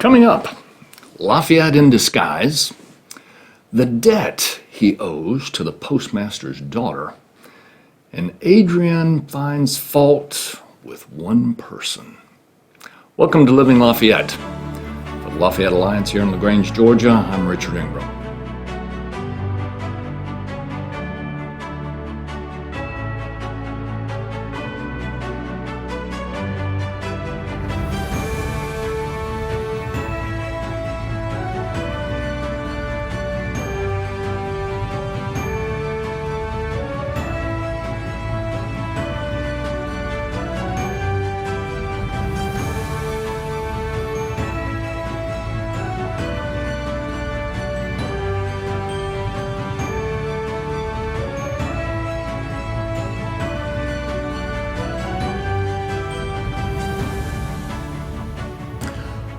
Coming up, Lafayette in disguise, the debt he owes to the postmaster's daughter, and Adrian finds fault with one person. Welcome to Living Lafayette. For the Lafayette Alliance here in LaGrange, Georgia, I'm Richard Ingram.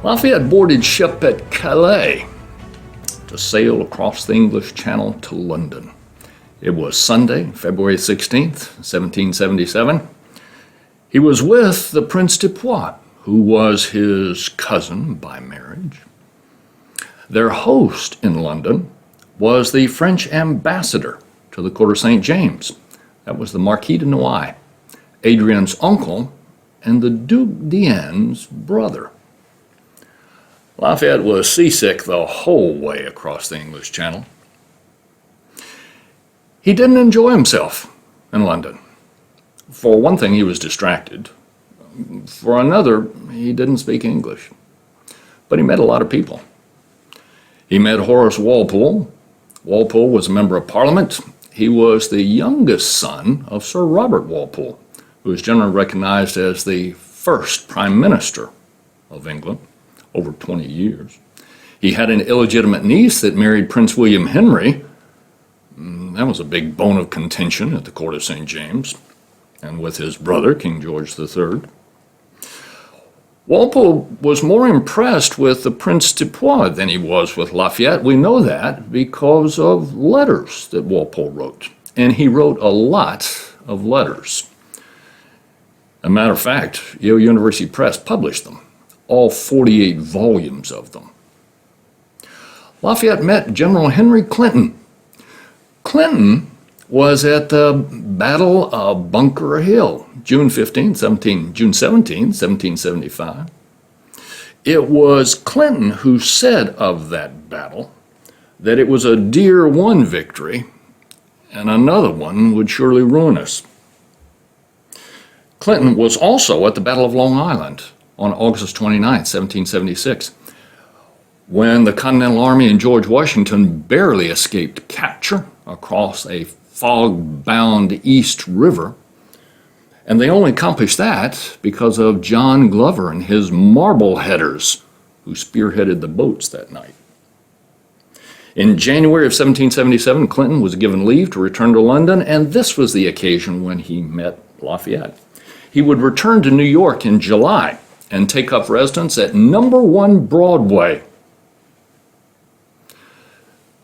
Lafayette boarded ship at Calais to sail across the English Channel to London. It was Sunday, February 16th, 1777. He was with the Prince de Poix, who was his cousin by marriage. Their host in London was the French ambassador to the court of St. James. That was the Marquis de Noailles, Adrian's uncle and the Duc d'Enne's brother. Lafayette was seasick the whole way across the English Channel. He didn't enjoy himself in London. For one thing, he was distracted. For another, he didn't speak English. But he met a lot of people. He met Horace Walpole. Walpole was a member of Parliament. He was the youngest son of Sir Robert Walpole, who is generally recognized as the first Prime Minister of England. Over 20 years. He had an illegitimate niece that married Prince William Henry. That was a big bone of contention at the court of St. James, and with his brother, King George III. Walpole was more impressed with the Prince de Poix than he was with Lafayette. We know that because of letters that Walpole wrote, and he wrote a lot of letters. As a matter of fact, Yale University Press published them. All 48 volumes of them. Lafayette met General Henry Clinton. Clinton was at the Battle of Bunker Hill, June 17, 1775. It was Clinton who said of that battle that it was a dear-won victory and another one would surely ruin us. Clinton was also at the Battle of Long Island on August 29, 1776, when the Continental Army and George Washington barely escaped capture across a fog-bound East River. And they only accomplished that because of John Glover and his Marbleheaders, who spearheaded the boats that night. In January of 1777, Clinton was given leave to return to London, and this was the occasion when he met Lafayette. He would return to New York in July and take up residence at number 1 Broadway,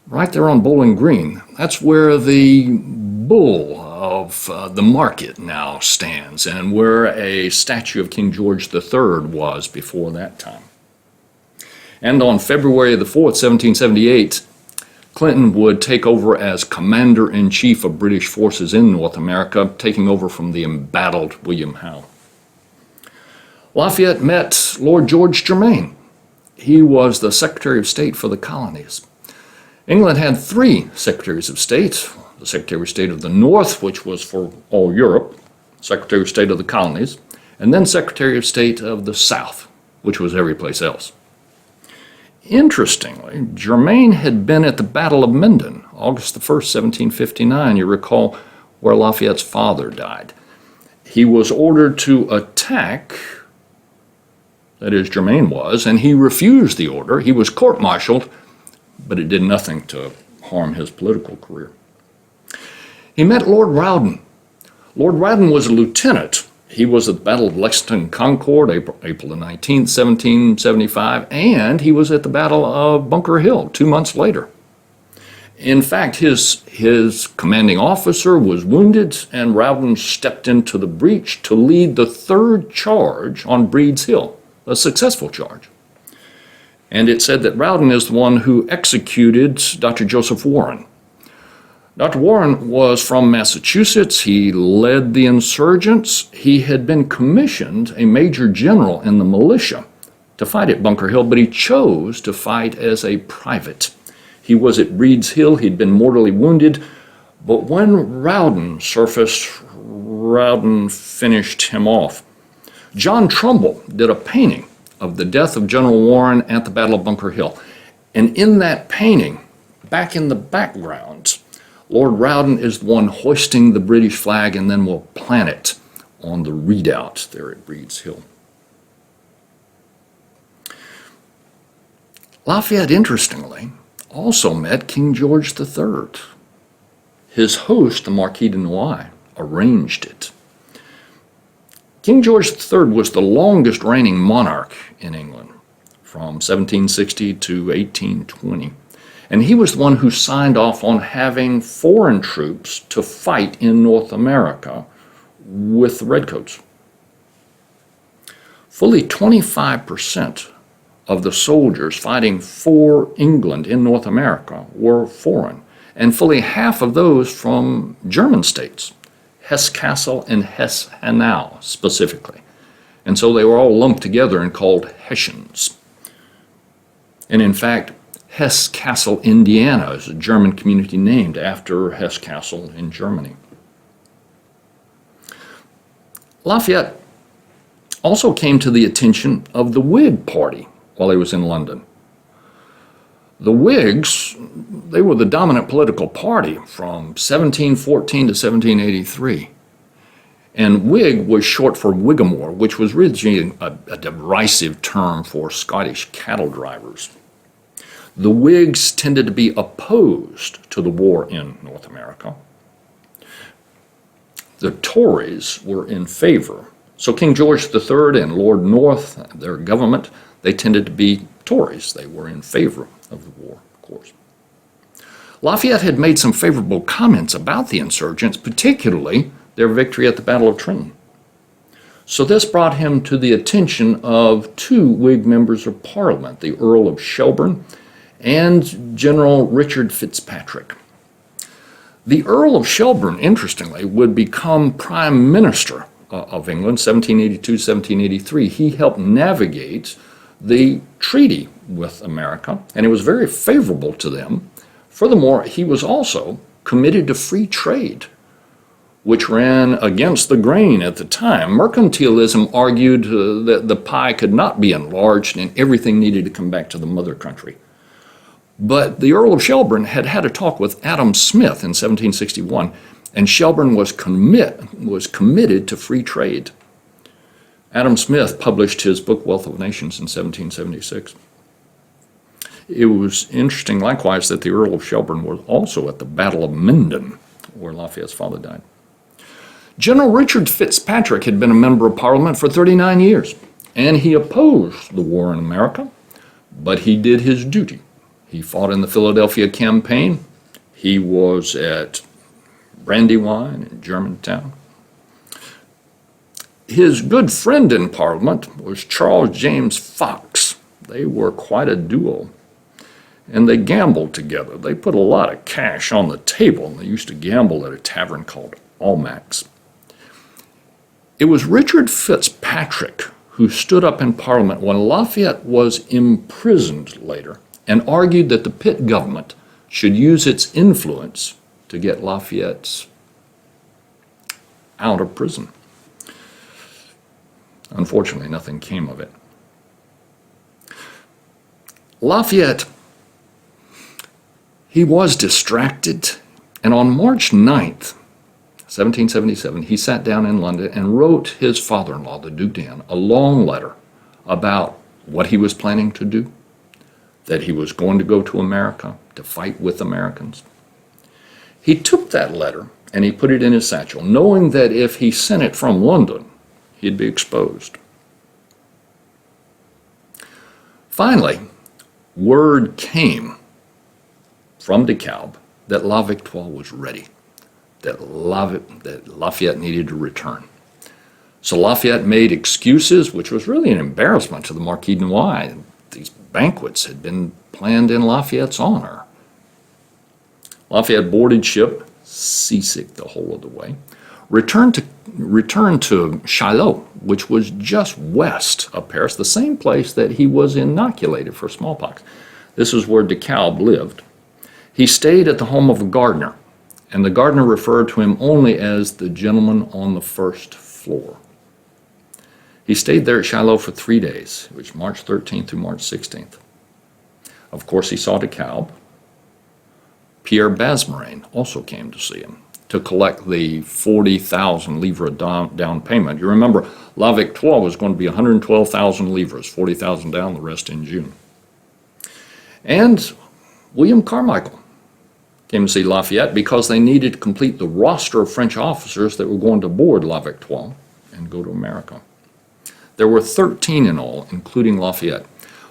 right there on Bowling Green. That's where the bull of the market now stands and where a statue of King George III was before that time. And on February the 4th, 1778, Clinton would take over as Commander-in-Chief of British forces in North America, taking over from the embattled William Howe. Lafayette met Lord George Germain. He was the Secretary of State for the colonies. England had 3 Secretaries of State: the Secretary of State of the North, which was for all Europe, Secretary of State of the colonies, and then Secretary of State of the South, which was every place else. Interestingly, Germain had been at the Battle of Minden, August the 1st, 1759. You recall, where Lafayette's father died. He was ordered to attack, that is, Germain was, and he refused the order. He was court-martialed, but it did nothing to harm his political career. He met Lord Rawdon. Lord Rawdon was a lieutenant. He was at the Battle of Lexington Concord, April the 19th, 1775, and he was at the Battle of Bunker Hill 2 months later. In fact, his commanding officer was wounded, and Rawdon stepped into the breach to lead the third charge on Breed's Hill, a successful charge. And it said that Rowden is the one who executed Dr. Joseph Warren. Dr. Warren was from Massachusetts. He led the insurgents. He had been commissioned a major general in the militia to fight at Bunker Hill, but he chose to fight as a private. He was at Reed's Hill. He'd been mortally wounded. But when Rowden surfaced, Rowden finished him off. John Trumbull did a painting of the death of General Warren at the Battle of Bunker Hill. And in that painting, back in the background, Lord Rowden is the one hoisting the British flag and then will plant it on the redoubt there at Reed's Hill. Lafayette, interestingly, also met King George III. His host, the Marquis de Noailles, arranged it. King George III was the longest reigning monarch in England, from 1760 to 1820. And he was the one who signed off on having foreign troops to fight in North America with the Redcoats. Fully 25% of the soldiers fighting for England in North America were foreign, and fully half of those from German states, Hesse-Kassel and Hesse-Hanau specifically. And so they were all lumped together and called Hessians. And in fact, Hesse-Kassel, Indiana is a German community named after Hesse-Kassel in Germany. Lafayette also came to the attention of the Whig Party while he was in London. The Whigs, they were the dominant political party from 1714 to 1783. And Whig was short for Whigamore, which was really a derisive term for Scottish cattle drivers. The Whigs tended to be opposed to the war in North America. The Tories were in favor. So King George III and Lord North, their government, they tended to be Tories. They were in favor of the war, of course. Lafayette had made some favorable comments about the insurgents, particularly their victory at the Battle of Trenton. So this brought him to the attention of two Whig members of Parliament, the Earl of Shelburne and General Richard Fitzpatrick. The Earl of Shelburne, interestingly, would become Prime Minister of England, 1782-1783. He helped navigate the treaty with America, and it was very favorable to them. Furthermore, he was also committed to free trade, which ran against the grain at the time. Mercantilism argued that the pie could not be enlarged and everything needed to come back to the mother country. But the Earl of Shelburne had had a talk with Adam Smith in 1761, and Shelburne was committed to free trade. Adam Smith published his book, Wealth of Nations, in 1776. It was interesting, likewise, that the Earl of Shelburne was also at the Battle of Minden, where Lafayette's father died. General Richard Fitzpatrick had been a member of Parliament for 39 years, and he opposed the war in America, but he did his duty. He fought in the Philadelphia campaign. He was at Brandywine in Germantown. His good friend in Parliament was Charles James Fox. They were quite a duo, and they gambled together. They put a lot of cash on the table, and they used to gamble at a tavern called Almack's. It was Richard Fitzpatrick who stood up in Parliament when Lafayette was imprisoned later and argued that the Pitt government should use its influence to get Lafayette out of prison. Unfortunately, nothing came of it. Lafayette, he was distracted, and on March 9th, 1777, he sat down in London and wrote his father-in-law, the Duke d'Anne, a long letter about what he was planning to do, that he was going to go to America to fight with Americans. He took that letter and he put it in his satchel, knowing that if he sent it from London, he'd be exposed. Finally, word came from DeKalb that La Victoire was ready, that Lafayette needed to return. So Lafayette made excuses, which was really an embarrassment to the Marquis de Noailles. These banquets had been planned in Lafayette's honor. Lafayette boarded ship, seasick the whole of the way, returned to Shiloh, which was just west of Paris, the same place that he was inoculated for smallpox. This is where DeKalb lived. He stayed at the home of a gardener, and the gardener referred to him only as the gentleman on the first floor. He stayed there at Shiloh for 3 days, which March 13th through March 16th. Of course, he saw DeKalb. Pierre Basmarin also came to see him to collect the 40,000 livres down payment. You remember, La Victoire was going to be 112,000 livres, 40,000 down, the rest in June. And William Carmichael came to see Lafayette because they needed to complete the roster of French officers that were going to board La Victoire and go to America. There were 13 in all, including Lafayette,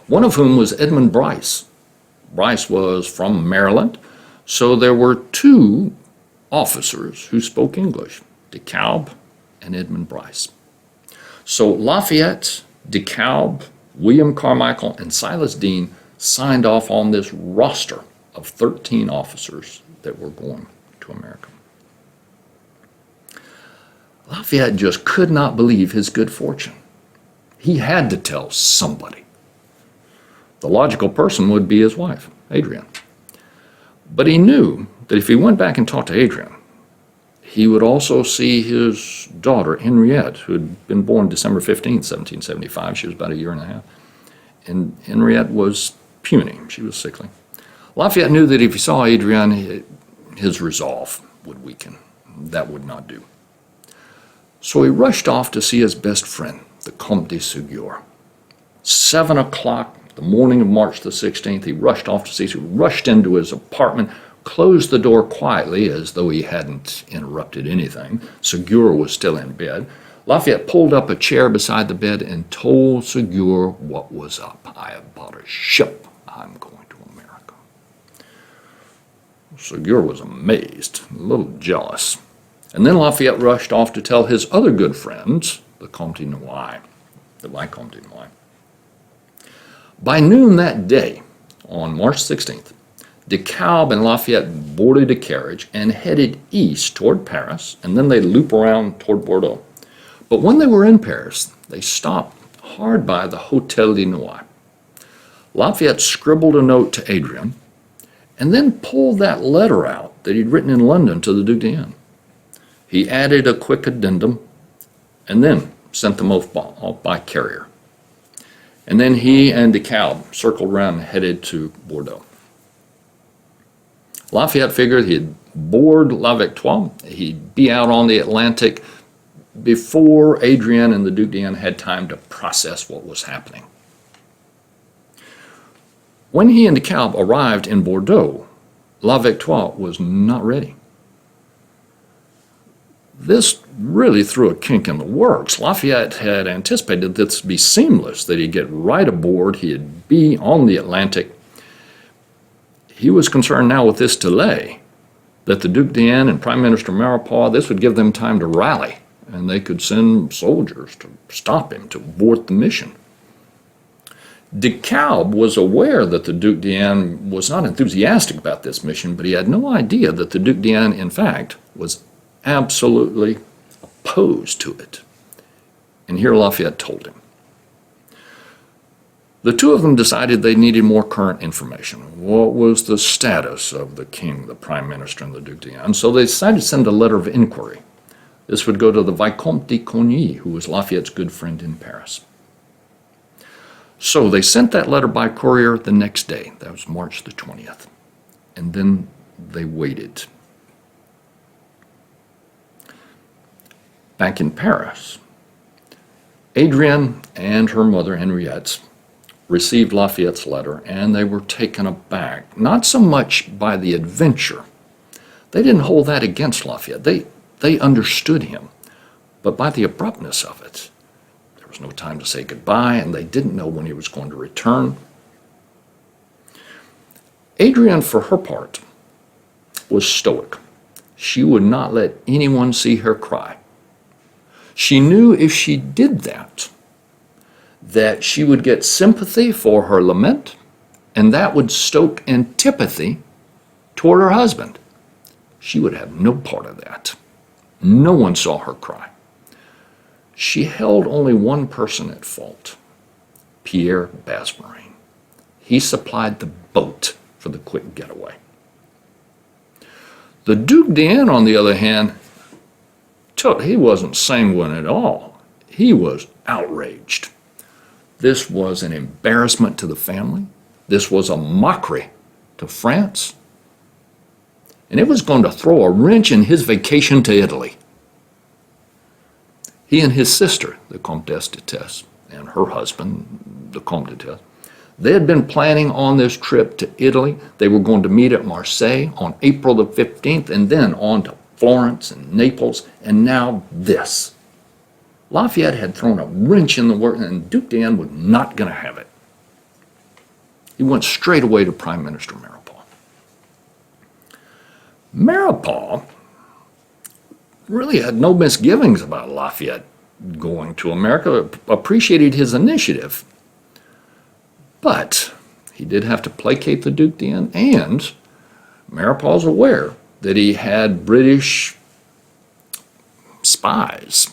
one of whom was Edmund Bryce. Bryce was from Maryland, so there were 2 officers who spoke English, DeKalb and Edmund Bryce. So Lafayette, DeKalb, William Carmichael, and Silas Deane signed off on this roster of 13 officers that were going to America. Lafayette just could not believe his good fortune. He had to tell somebody. The logical person would be his wife, Adrienne. But he knew that if he went back and talked to Adrienne, he would also see his daughter, Henriette, who had been born December 15, 1775. She was about a year and a half. And Henriette was puny. She was sickly. Lafayette knew that if he saw Adrienne, his resolve would weaken. That would not do. So he rushed off to see his best friend, the Comte de Ségur. 7 o'clock, the morning of March the 16th, he rushed off to see Ségur, rushed into his apartment, closed the door quietly as though he hadn't interrupted anything. Ségur was still in bed. Lafayette pulled up a chair beside the bed and told Ségur what was up. I have bought a ship. I'm going to America. Ségur was amazed, a little jealous. And then Lafayette rushed off to tell his other good friends, the Comte de Noailles, the Vicomte de Noailles. By noon that day, on March 16th, DeKalb and Lafayette boarded a carriage and headed east toward Paris, and then they'd loop around toward Bordeaux. But when they were in Paris, they stopped hard by the Hôtel de Noailles. Lafayette scribbled a note to Adrienne, and then pulled that letter out that he'd written in London to the Duc d'Enghien. He added a quick addendum, and then sent them off by carrier. And then he and DeKalb circled around and headed to Bordeaux. Lafayette figured he'd board La Victoire, he'd be out on the Atlantic before Adrienne and the Duc d'Enghien had time to process what was happening. When he and DeKalb arrived in Bordeaux, La Victoire was not ready. This really threw a kink in the works. Lafayette had anticipated this would be seamless, that he'd get right aboard, he'd be on the Atlantic. He was concerned now with this delay, that the Duc d'Enghien and Prime Minister Maurepas, this would give them time to rally, and they could send soldiers to stop him, to abort the mission. DeKalb was aware that the Duc d'Enghien was not enthusiastic about this mission, but he had no idea that the Duc d'Enghien, in fact, was absolutely opposed to it. And here Lafayette told him. The two of them decided they needed more current information. What was the status of the king, the prime minister, and the Duc d'Enghien? So they decided to send a letter of inquiry. This would go to the Vicomte de Cogny, who was Lafayette's good friend in Paris. So they sent that letter by courier the next day. That was March the 20th. And then they waited. Back in Paris, Adrienne and her mother, Henriette, received Lafayette's letter, and they were taken aback, not so much by the adventure. They didn't hold that against Lafayette. They understood him, but by the abruptness of it. There was no time to say goodbye, and they didn't know when he was going to return. Adrienne, for her part, was stoic. She would not let anyone see her cry. She knew if she did that, that she would get sympathy for her lament, and that would stoke antipathy toward her husband. She would have no part of that. No one saw her cry. She held only one person at fault, Pierre Basmarin. He supplied the boat for the quick getaway. The Duc d'Anne, on the other hand, he wasn't sanguine at all. He was outraged. This was an embarrassment to the family. This was a mockery to France. And it was going to throw a wrench in his vacation to Italy. He and his sister, the Comtesse de Tesse, and her husband, the Comte de Tesse, they had been planning on this trip to Italy. They were going to meet at Marseille on April the 15th and then on to Florence and Naples, and now this. Lafayette had thrown a wrench in the works, and Duc d'Anne was not going to have it. He went straight away to Prime Minister Maurepas. Maurepas really had no misgivings about Lafayette going to America, appreciated his initiative. But he did have to placate the Duc d'Anne, and Maurepas was aware that he had British spies.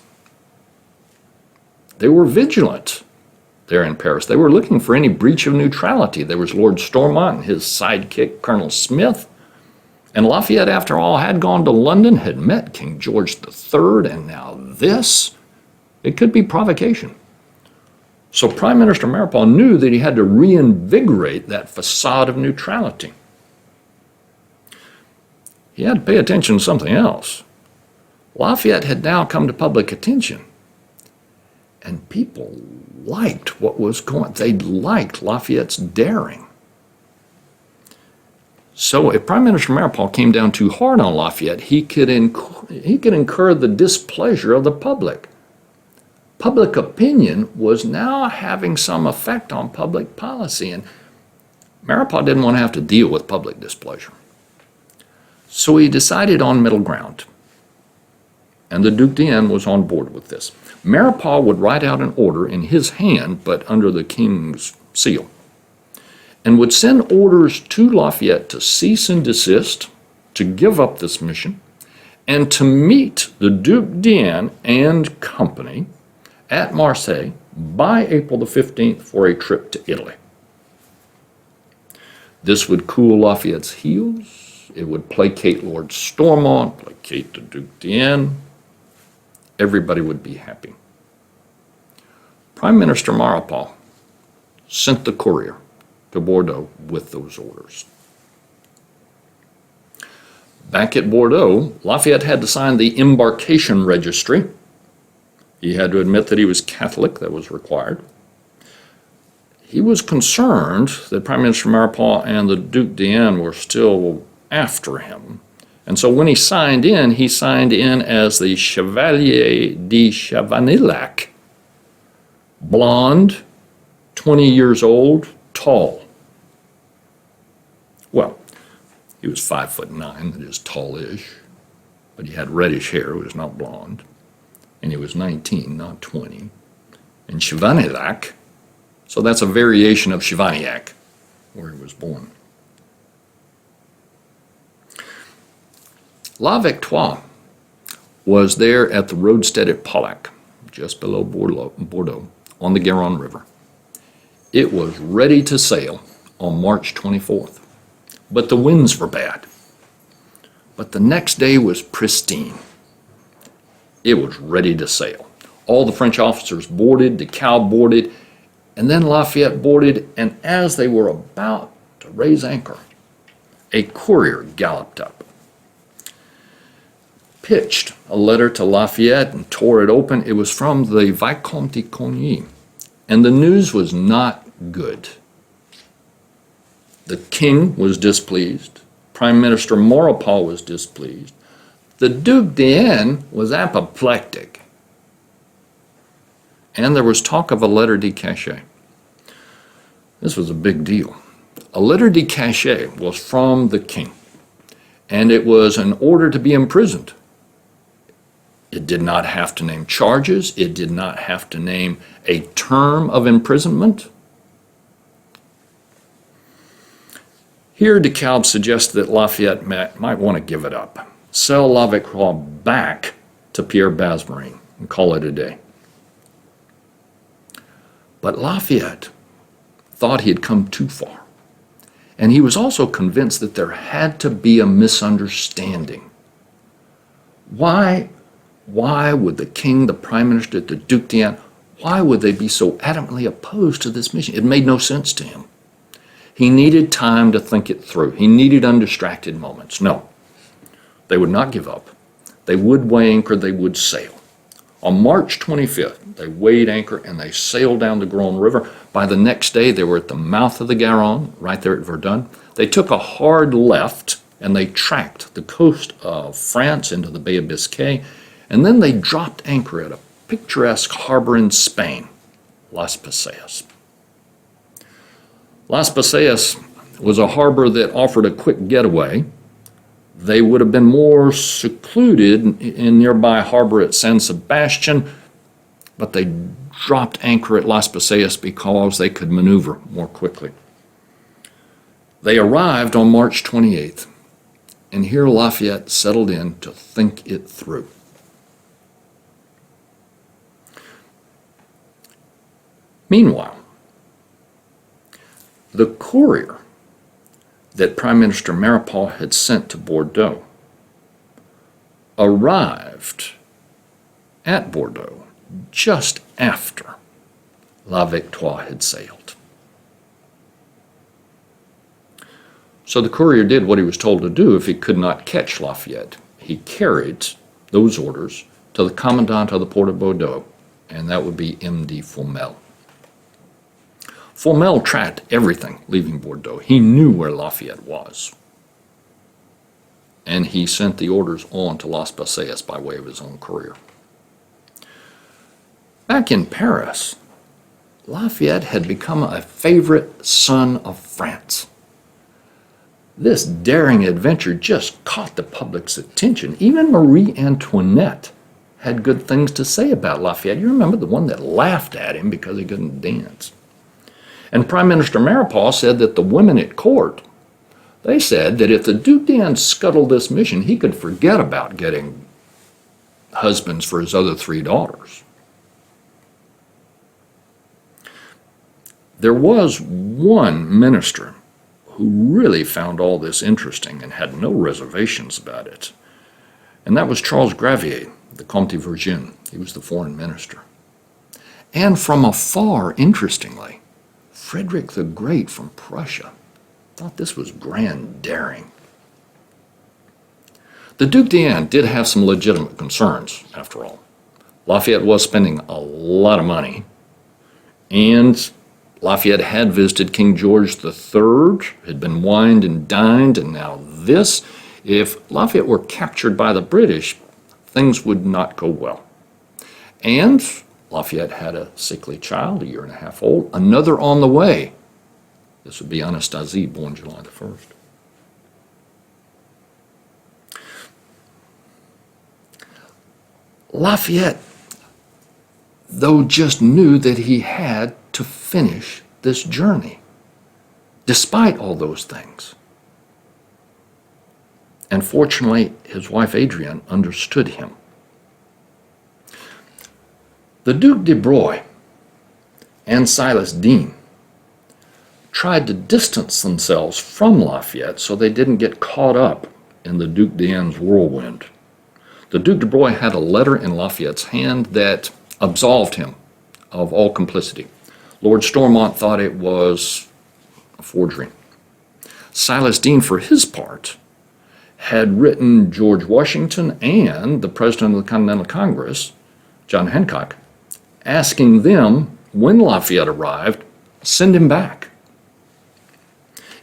They were vigilant there in Paris. They were looking for any breach of neutrality. There was Lord Stormont and his sidekick, Colonel Smith. And Lafayette, after all, had gone to London, had met King George III, and now this, it could be provocation. So Prime Minister Maurepas knew that he had to reinvigorate that facade of neutrality. He had to pay attention to something else. Lafayette had now come to public attention, and people liked what was going on. They liked Lafayette's daring. So if Prime Minister Maurepas came down too hard on Lafayette, he could incur the displeasure of the public. Public opinion was now having some effect on public policy, and Maurepas didn't want to have to deal with public displeasure. So he decided on middle ground, and the Duc d'Anne was on board with this. Maurepas would write out an order in his hand, but under the king's seal, and would send orders to Lafayette to cease and desist, to give up this mission, and to meet the Duc d'Anne and company at Marseille by April the 15th for a trip to Italy. This would cool Lafayette's heels. It would placate Lord Stormont, placate the Duc d'Anne. Everybody would be happy. Prime Minister Maurepas sent the courier to Bordeaux with those orders. Back at Bordeaux, Lafayette had to sign the embarkation registry. He had to admit that he was Catholic. That was required. He was concerned that Prime Minister Maurepas and the Duc d'Anne were still after him. And so when he signed in as the Chevalier de Chavanillac, blonde, 20 years old, tall. Well, he was 5'9", that is tallish, but he had reddish hair, he was not blonde, and he was 19, not 20. And Chavanillac, so that's a variation of Chevanillac, where he was born. La Victoire was there at the roadstead at Pauillac, just below Bordeaux, on the Garonne River. It was ready to sail on March 24th, but the winds were bad. But the next day was pristine. It was ready to sail. All the French officers boarded, Decaux boarded, and then Lafayette boarded, and as they were about to raise anchor, a courier galloped up, pitched a letter to Lafayette and tore it open. It was from the Vicomte de Coligny, and the news was not good. The king was displeased. Prime Minister Maurepas was displeased. The Duc d'Anne was apoplectic. And there was talk of a lettre de cachet. This was a big deal. A lettre de cachet was from the king, and it was an order to be imprisoned It did not have to name charges. It did not have to name a term of imprisonment. Here, DeKalb suggests that Lafayette might want to give it up, sell La Victoire back to Pierre Bazmarine, and call it a day. But Lafayette thought he had come too far, and he was also convinced that there had to be a misunderstanding. Why would the king, the prime minister, the Duc d'Enghien, why would they be so adamantly opposed to this mission? It made no sense to him. He needed time to think it through. He needed undistracted moments. No, they would not give up. They would weigh anchor, they would sail. On March 25th, they weighed anchor and they sailed down the Garonne River. By the next day, they were at the mouth of the Garonne, right there at Verdun. They took a hard left and they tracked the coast of France into the Bay of Biscay, and then they dropped anchor at a picturesque harbor in Spain, Las Paseas. Las Paseas was a harbor that offered a quick getaway. They would have been more secluded in nearby harbor at San Sebastian, but they dropped anchor at Las Paseas because they could maneuver more quickly. They arrived on March 28th, and here Lafayette settled in to think it through. Meanwhile, the courier that Prime Minister Maurepas had sent to Bordeaux arrived at Bordeaux just after La Victoire had sailed. So the courier did what he was told to do if he could not catch Lafayette. He carried those orders to the commandant of the port of Bordeaux, and that would be M.D. Fourmel. Fourmel tracked everything leaving Bordeaux. He knew where Lafayette was. And he sent the orders on to Las Paseas by way of his own courier. Back in Paris, Lafayette had become a favorite son of France. This daring adventure just caught the public's attention. Even Marie Antoinette had good things to say about Lafayette. You remember the one that laughed at him because he couldn't dance. And Prime Minister Maurepas said that the women at court, they said that if the Duc d'Enghien scuttled this mission, he could forget about getting husbands for his other 3 daughters. There was one minister who really found all this interesting and had no reservations about it, and that was Charles Gravier, the Comte de Vergennes. He was the foreign minister. And from afar, interestingly, Frederick the Great from Prussia thought this was grand daring. The Duc d'Enghien did have some legitimate concerns, after all. Lafayette was spending a lot of money, and Lafayette had visited King George III, had been wined and dined, and now this. If Lafayette were captured by the British, things would not go well. And Lafayette had a sickly child, a 1.5 years old, another on the way. This would be Anastasie, born July the 1st. Lafayette, though, just knew that he had to finish this journey, despite all those things. And fortunately, his wife Adrienne understood him. The Duc de Broglie and Silas Deane tried to distance themselves from Lafayette so they didn't get caught up in the Duc d'Engien's whirlwind. The Duc de Broglie had a letter in Lafayette's hand that absolved him of all complicity. Lord Stormont thought it was a forgery. Silas Deane, for his part, had written George Washington and the President of the Continental Congress, John Hancock, asking them, when Lafayette arrived, send him back.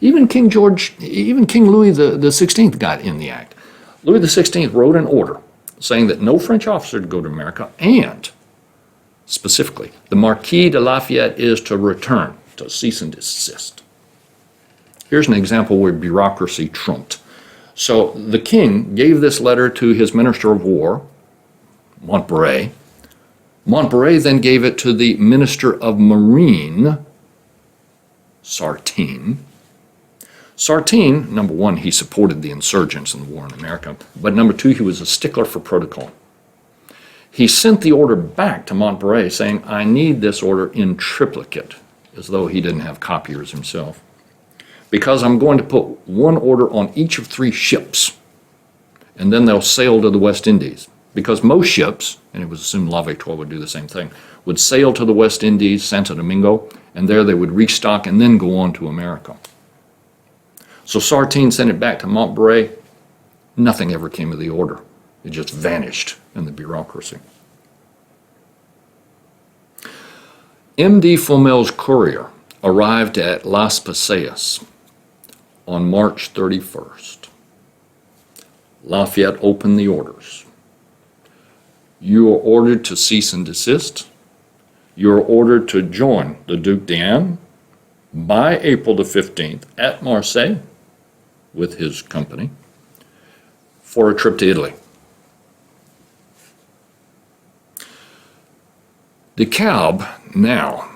Even King Louis XVI got in the act. Louis XVI wrote an order saying that no French officer to go to America, and specifically, the Marquis de Lafayette is to return, to cease and desist. Here's an example where bureaucracy trumped. So the king gave this letter to his Minister of War, Montbray. Montbray then gave it to the Minister of Marine, Sartine. Sartine, number one, he supported the insurgents in the war in America, but number two, he was a stickler for protocol. He sent the order back to Montbray saying, I need this order in triplicate, as though he didn't have copiers himself, because I'm going to put one order on each of 3 ships, and then they'll sail to the West Indies. Because most ships, and it was assumed La Victoire would do the same thing, would sail to the West Indies, Santo Domingo, and there they would restock and then go on to America. So Sartine sent it back to Montbray. Nothing ever came of the order. It just vanished in the bureaucracy. M.D. Fomel's courier arrived at Las Paseas on March 31st. Lafayette opened the orders. You are ordered to cease and desist. You are ordered to join the Duc d'Anne by April the 15th at Marseille with his company for a trip to Italy. DeKalb now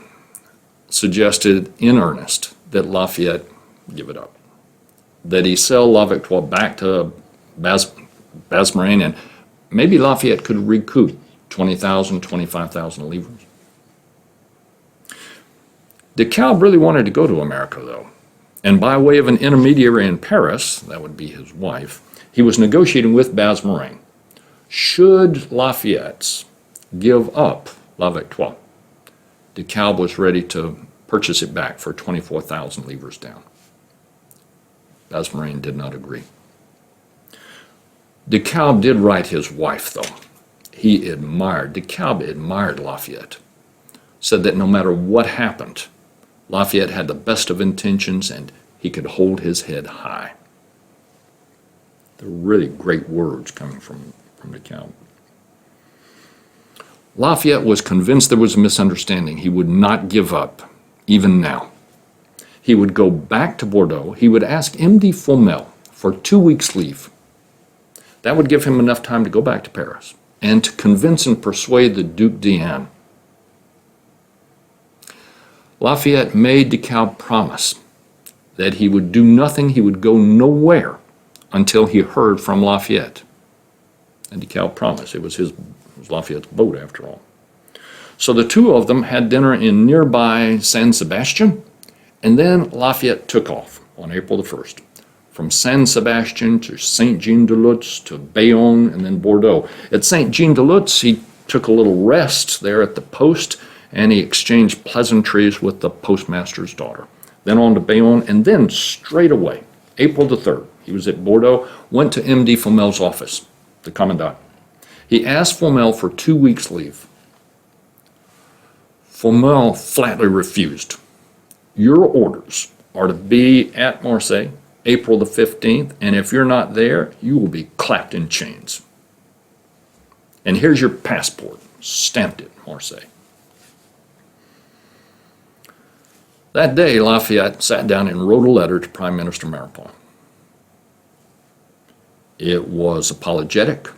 suggested in earnest that Lafayette give it up, that he sell La Victoire back to Bazmarin, and maybe Lafayette could recoup 20,000, 25,000 livres. DeKalb really wanted to go to America, though, and by way of an intermediary in Paris, that would be his wife, he was negotiating with Bazmarin. Should Lafayette give up La Victoire, DeKalb was ready to purchase it back for 24,000 livres down. Bazmarin did not agree. DeKalb did write his wife, though. DeKalb admired Lafayette, said that no matter what happened, Lafayette had the best of intentions and he could hold his head high. They're really great words coming from DeKalb. Lafayette was convinced there was a misunderstanding. He would not give up, even now. He would go back to Bordeaux. He would ask M.D. Fomel for 2 weeks' leave. That would give him enough time to go back to Paris and to convince and persuade the Duc d'Anne. Lafayette made DeKalb promise that he would do nothing, he would go nowhere until he heard from Lafayette. And DeKalb promised. It was Lafayette's boat, after all. So the two of them had dinner in nearby San Sebastian, and then Lafayette took off on April the 1st. From San Sebastian to Saint-Jean-de-Luz to Bayonne and then Bordeaux. At Saint-Jean-de-Luz, he took a little rest there at the post, and he exchanged pleasantries with the postmaster's daughter. Then on to Bayonne, and then straight away, April the 3rd, he was at Bordeaux, went to M.D. Fomel's office, the commandant. He asked Fomel for 2 weeks' leave. Fomel flatly refused. Your orders are to be at Marseille April the 15th, and if you're not there, you will be clapped in chains. And here's your passport, stamped it, Marseille. That day, Lafayette sat down and wrote a letter to Prime Minister Maurepas. It was apologetic.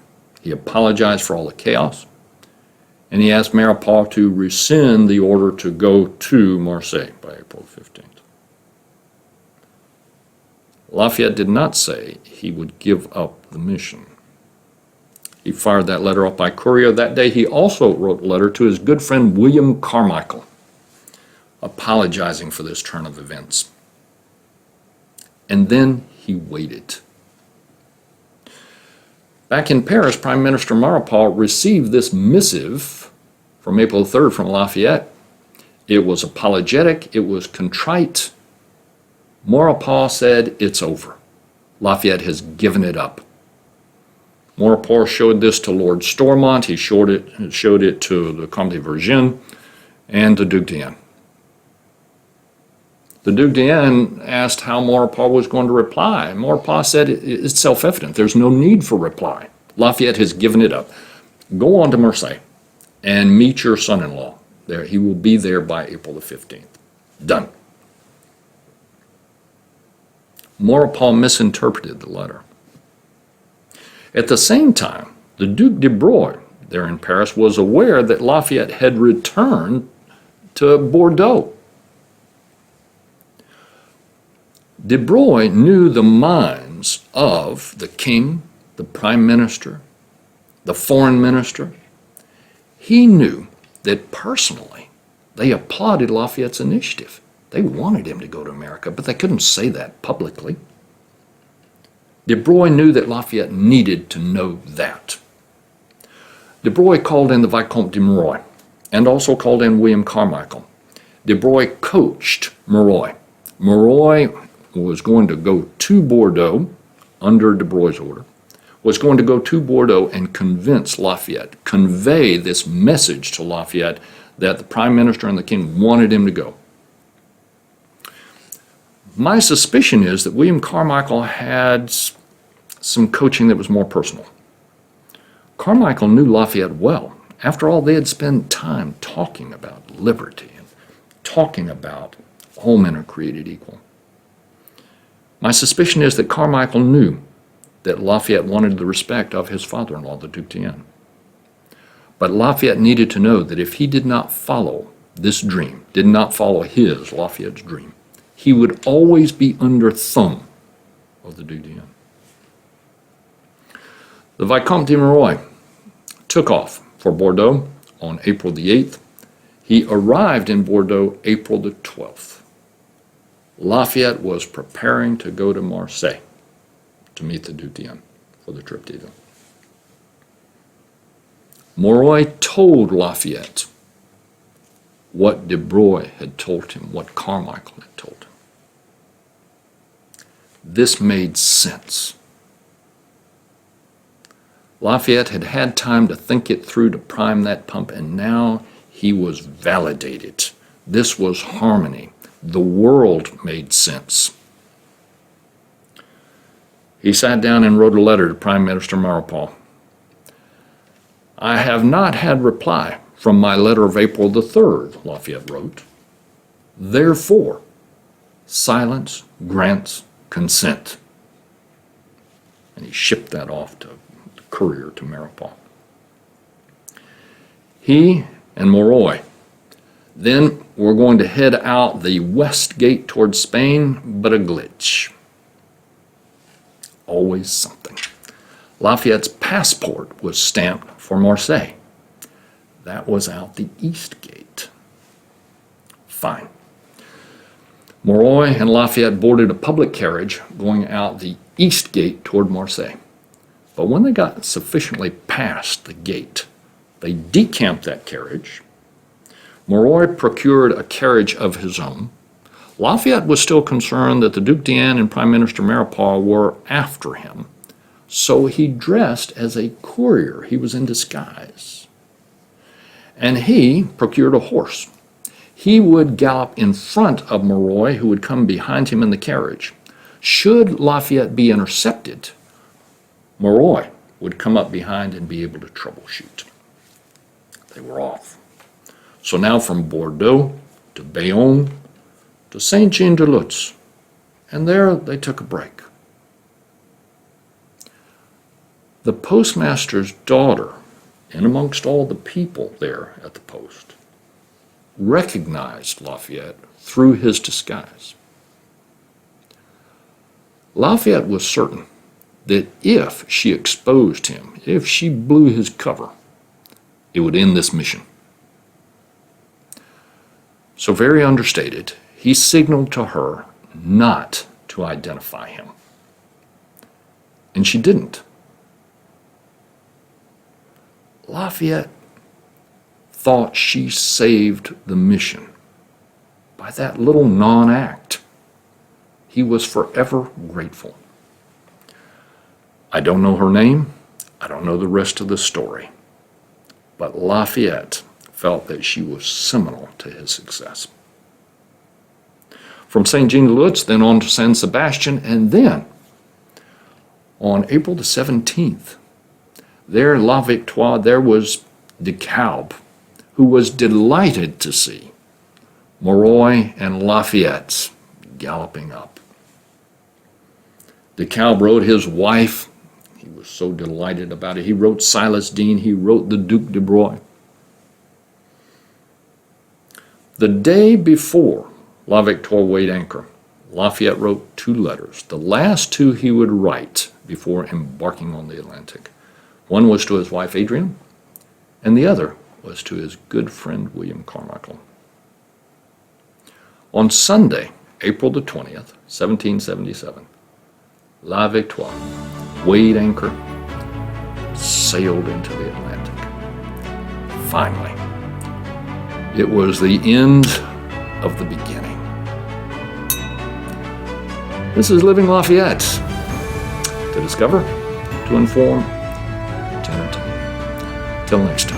He apologized for all the chaos, and he asked Maurepas to rescind the order to go to Marseille by April 15th. Lafayette did not say he would give up the mission. He fired that letter off by courier. That day he also wrote a letter to his good friend William Carmichael, apologizing for this turn of events. And then he waited. Back in Paris, Prime Minister Maurepas received this missive from April 3rd from Lafayette. It was apologetic, it was contrite. Maurepas said, it's over. Lafayette has given it up. Maurepas showed this to Lord Stormont, he showed it to the Comte de Vergennes and the Duc d'Anne. The Duc d'Anne asked how Maurepas was going to reply. Maurepas said, it's self-evident, there's no need for reply. Lafayette has given it up. Go on to Marseille and meet your son-in-law there. He will be there by April the 15th. Done. Maurepas misinterpreted the letter. At the same time, the Duc de Broglie there in Paris, was aware that Lafayette had returned to Bordeaux. De Broglie knew the minds of the king, the prime minister, the foreign minister. He knew that personally they applauded Lafayette's initiative. They wanted him to go to America, but they couldn't say that publicly. De Broglie knew that Lafayette needed to know that. De Broglie called in the Vicomte de Monroy and also called in William Carmichael. De Broglie coached Monroy. Monroy was going to go to Bordeaux under de Broglie's order, was going to go to Bordeaux and convince Lafayette, convey this message to Lafayette that the prime minister and the king wanted him to go. My suspicion is that William Carmichael had some coaching that was more personal. Carmichael knew Lafayette well. After all, they had spent time talking about liberty and talking about all men are created equal. My suspicion is that Carmichael knew that Lafayette wanted the respect of his father-in-law, the Duc d'Enghien. But Lafayette needed to know that if he did not follow this dream, did not follow his, Lafayette's dream, he would always be under thumb of the Duc d'Enghien. The Vicomte de Monroy took off for Bordeaux on April the 8th. He arrived in Bordeaux April the 12th. Lafayette was preparing to go to Marseille to meet the Duc d'Enghien for the trip d'Italy. Monroy told Lafayette what de Broglie had told him, what Carmichael had told him. This made sense. Lafayette had had time to think it through, to prime that pump, and now he was validated. This was harmony. The world made sense. He sat down and wrote a letter to Prime Minister Maurepas. I have not had reply from my letter of April the 3rd, Lafayette wrote. Therefore, silence grants consent. And he shipped that off to the courier to Maurepas. He and Monroy then were going to head out the west gate towards Spain, but a glitch. Always something. Lafayette's passport was stamped for Marseille. That was out the east gate. Fine. Monroy and Lafayette boarded a public carriage going out the east gate toward Marseille. But when they got sufficiently past the gate, they decamped that carriage. Monroy procured a carriage of his own. Lafayette was still concerned that the Duc d'Enghien and Prime Minister Maurepas were after him, so he dressed as a courier. He was in disguise. And he procured a horse. He would gallop in front of Monroy, who would come behind him in the carriage. Should Lafayette be intercepted, Monroy would come up behind and be able to troubleshoot. They were off. So now from Bordeaux to Bayonne to Saint-Jean-de-Luz, and there they took a break. The postmaster's daughter, in amongst all the people there at the post, recognized Lafayette through his disguise. Lafayette was certain that if she exposed him, if she blew his cover, it would end this mission. So very understated, he signaled to her not to identify him. And she didn't. Lafayette thought she saved the mission by that little non-act. He was forever grateful. I don't know her name. I don't know the rest of the story. But Lafayette felt that she was seminal to his success. From Saint-Jean-de-Luz, then on to San Sebastian, and then on April the 17th, there in La Victoire, there was de Kalb, who was delighted to see Monroy and Lafayette galloping up. De Kalb wrote his wife. He was so delighted about it. He wrote Silas Deane. He wrote the Duc de Broye. The day before La Victoire weighed anchor, Lafayette wrote 2 letters, the last 2 he would write before embarking on the Atlantic. One was to his wife Adrienne, and the other was to his good friend William Carmichael. On Sunday, April the 20th, 1777, La Victoire weighed anchor, sailed into the Atlantic. Finally, it was the end of the beginning. This is Living Lafayette. To discover, to inform, to entertain. Till next time.